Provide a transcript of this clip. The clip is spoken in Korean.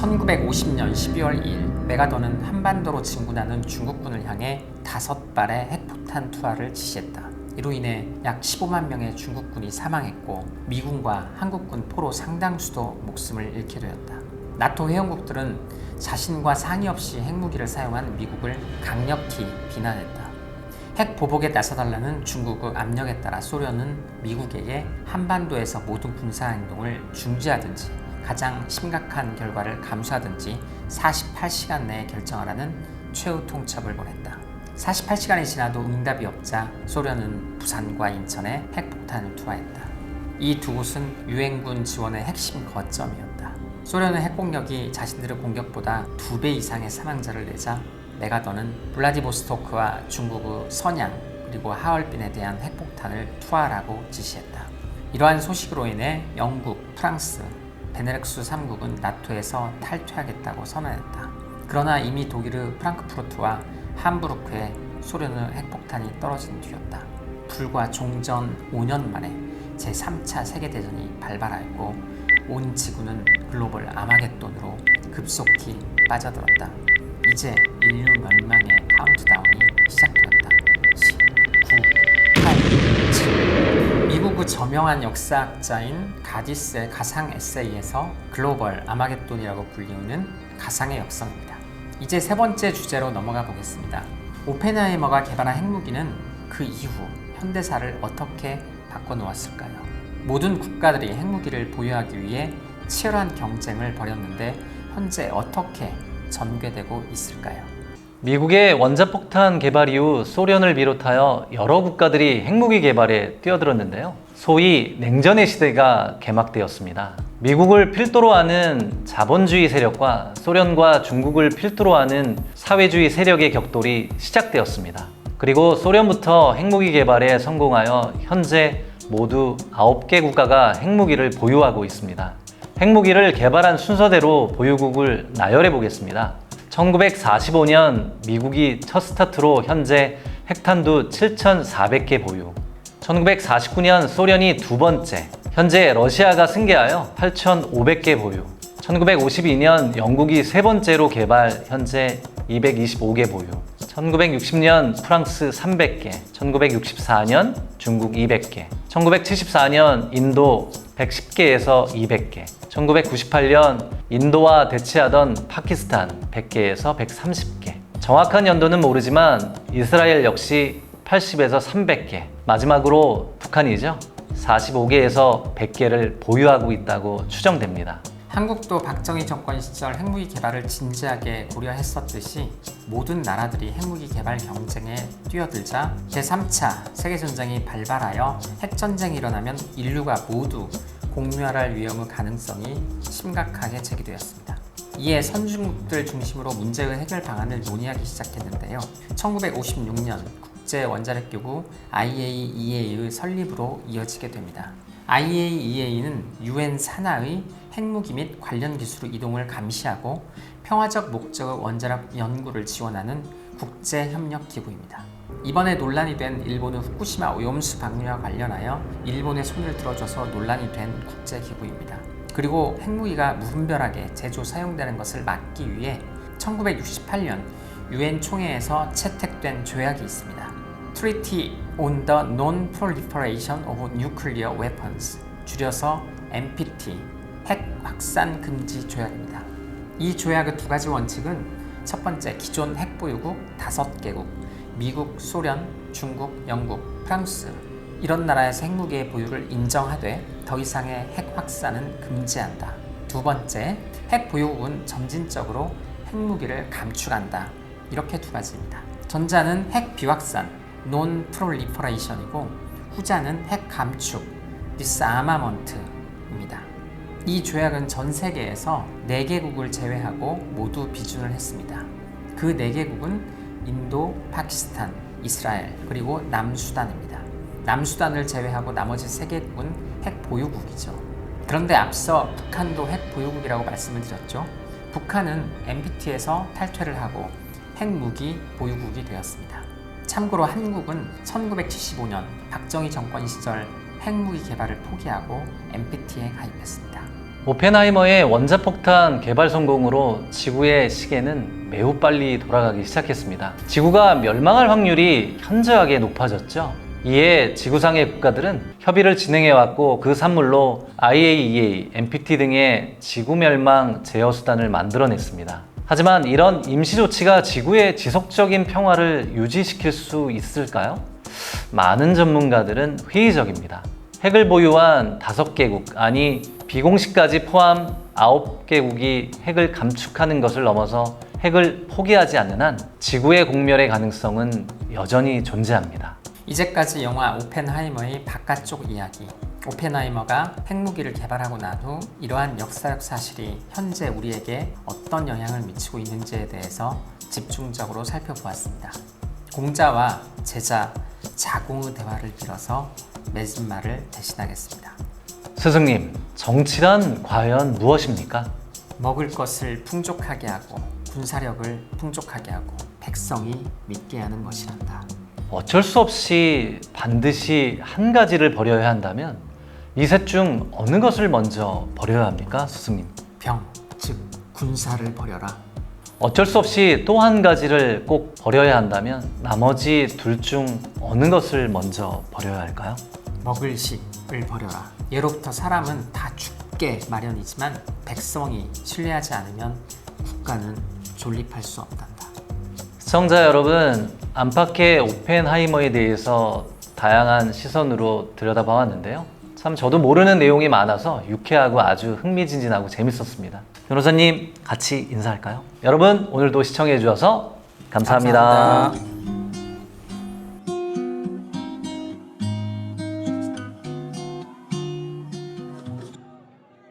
1950년 12월 2일 메가더는 한반도로 진군하는 중국군을 향해 5발의 핵폭탄 투하를 지시했다. 이로 인해 약 15만 명의 중국군이 사망했고 미군과 한국군 포로 상당수도 목숨을 잃게 되었다. 나토 회원국들은 자신과 상의 없이 핵무기를 사용한 미국을 강력히 비난했다. 핵 보복에 나서달라는 중국의 압력에 따라 소련은 미국에게 한반도에서 모든 군사행동을 중지하든지 가장 심각한 결과를 감수하든지 48시간 내에 결정하라는 최후 통첩을 보냈다. 48시간이 지나도 응답이 없자 소련은 부산과 인천에 핵폭탄을 투하했다. 이 두 곳은 유엔군 지원의 핵심 거점이었다. 소련의 핵공격이 자신들의 공격보다 2배 이상의 사망자를 내자 메가더는 블라디보스토크와 중국의 선양 그리고 하얼빈에 대한 핵폭탄을 투하하라고 지시했다. 이러한 소식으로 인해 영국, 프랑스, 베네룩스 3국은 나토에서 탈퇴하겠다고 선언했다. 그러나 이미 독일의 프랑크푸르트와 함부르크에 소련의 핵폭탄이 떨어진 뒤였다. 불과 종전 5년 만에 제3차 세계대전이 발발하였고 온 지구는 글로벌 아마겟돈으로 급속히 빠져들었다. 이제 인류 멸망의 카운트다운이 시작되었다. 10, 9, 8, 7. 미국의 저명한 역사학자인 가디스의 가상 에세이에서 글로벌 아마겟돈이라고 불리우는 가상의 역성입니다. 이제 세 번째 주제로 넘어가 보겠습니다. 오펜하이머가 개발한 핵무기는 그 이후 현대사를 어떻게 바꿔놓았을까요? 모든 국가들이 핵무기를 보유하기 위해 치열한 경쟁을 벌였는데 현재 어떻게 전개되고 있을까요? 미국의 원자폭탄 개발 이후 소련을 비롯하여 여러 국가들이 핵무기 개발에 뛰어들었는데요. 소위 냉전의 시대가 개막되었습니다. 미국을 필두로 하는 자본주의 세력과 소련과 중국을 필두로 하는 사회주의 세력의 격돌이 시작되었습니다. 그리고 소련부터 핵무기 개발에 성공하여 현재 모두 9개 국가가 핵무기를 보유하고 있습니다. 핵무기를 개발한 순서대로 보유국을 나열해 보겠습니다. 1945년 미국이 첫 스타트로 현재 핵탄두 7,400개 보유. 1949년 소련이 두 번째, 현재 러시아가 승계하여 8,500개 보유. 1952년 영국이 세 번째로 개발, 현재 225개 보유. 1960년 프랑스 300개, 1964년 중국 200개, 1974년 인도 110개에서 200개, 1998년 인도와 대치하던 파키스탄 100개에서 130개. 정확한 연도는 모르지만 이스라엘 역시 80에서 300개. 마지막으로 북한이죠. 45개에서 100개를 보유하고 있다고 추정됩니다. 한국도 박정희 정권 시절 핵무기 개발을 진지하게 고려했었듯이 모든 나라들이 핵무기 개발 경쟁에 뛰어들자 제3차 세계전쟁이 발발하여 핵전쟁이 일어나면 인류가 모두 공멸할 위험의 가능성이 심각하게 제기되었습니다. 이에 선진국들 중심으로 문제의 해결 방안을 논의하기 시작했는데요. 1956년 국제원자력기구 IAEA의 설립으로 이어지게 됩니다. IAEA는 유엔 산하의 핵무기 및 관련 기술 이동을 감시하고 평화적 목적의 원자력 연구를 지원하는 국제협력기구입니다. 이번에 논란이 된 일본의 후쿠시마 오염수 방류와 관련하여 일본의 손을 들어줘서 논란이 된 국제기구입니다. 그리고 핵무기가 무분별하게 제조 사용되는 것을 막기 위해 1968년 유엔 총회에서 채택된 조약이 있습니다. Treaty on the Non-Proliferation of Nuclear Weapons, 줄여서 NPT, 핵 확산 금지 조약입니다. 이 조약의 두 가지 원칙은 첫 번째, 기존 핵 보유국 5개국, 미국, 소련, 중국, 영국, 프랑스 이런 나라에서 핵무기의 보유를 인정하되 더 이상의 핵 확산은 금지한다. 두 번째, 핵 보유국은 점진적으로 핵무기를 감축한다. 이렇게 두 가지입니다. 전자는 핵 비확산, Non-Proliferation이고 후자는 핵 감축, Disarmament입니다. 이 조약은 전 세계에서 4개국을 제외하고 모두 비준을 했습니다. 그 4개국은 인도, 파키스탄, 이스라엘, 그리고 남수단입니다. 남수단을 제외하고 나머지 3개국은 핵 보유국이죠. 그런데 앞서 북한도 핵 보유국이라고 말씀을 드렸죠. 북한은 NPT에서 탈퇴를 하고 핵무기 보유국이 되었습니다. 참고로 한국은 1975년 박정희 정권 시절 핵무기 개발을 포기하고 NPT에 가입했습니다. 오펜하이머의 원자폭탄 개발 성공으로 지구의 시계는 매우 빨리 돌아가기 시작했습니다. 지구가 멸망할 확률이 현저하게 높아졌죠. 이에 지구상의 국가들은 협의를 진행해왔고 그 산물로 IAEA, NPT 등의 지구 멸망 제어 수단을 만들어냈습니다. 하지만 이런 임시 조치가 지구의 지속적인 평화를 유지시킬 수 있을까요? 많은 전문가들은 회의적입니다. 핵을 보유한 5개국, 아니 비공식까지 포함 9개국이 핵을 감축하는 것을 넘어서 핵을 포기하지 않는 한 지구의 공멸의 가능성은 여전히 존재합니다. 이제까지 영화 오펜하이머의 바깥쪽 이야기. 오펜하이머가 핵무기를 개발하고 난 후 이러한 역사적 사실이 현재 우리에게 어떤 영향을 미치고 있는지에 대해서 집중적으로 살펴보았습니다. 공자와 제자 자공의 대화를 빌어서 맺은 말을 대신하겠습니다. 스승님, 정치란 과연 무엇입니까? 먹을 것을 풍족하게 하고 군사력을 풍족하게 하고 백성이 믿게 하는 것이란다. 어쩔 수 없이 반드시 한 가지를 버려야 한다면 이 셋 중 어느 것을 먼저 버려야 합니까, 스승님? 병, 즉 군사를 버려라. 어쩔 수 없이 또 한 가지를 꼭 버려야 한다면 나머지 둘 중 어느 것을 먼저 버려야 할까요? 먹을 식을 버려라. 예로부터 사람은 다 죽게 마련이지만 백성이 신뢰하지 않으면 국가는 존립할 수 없단다. 시청자 여러분, 안팎의 오펜하이머에 대해서 다양한 시선으로 들여다봐왔는데요. 참 저도 모르는 내용이 많아서 유쾌하고 아주 흥미진진하고 재밌었습니다. 변호사님, 같이 인사할까요? 여러분, 오늘도 시청해 주셔서 감사합니다.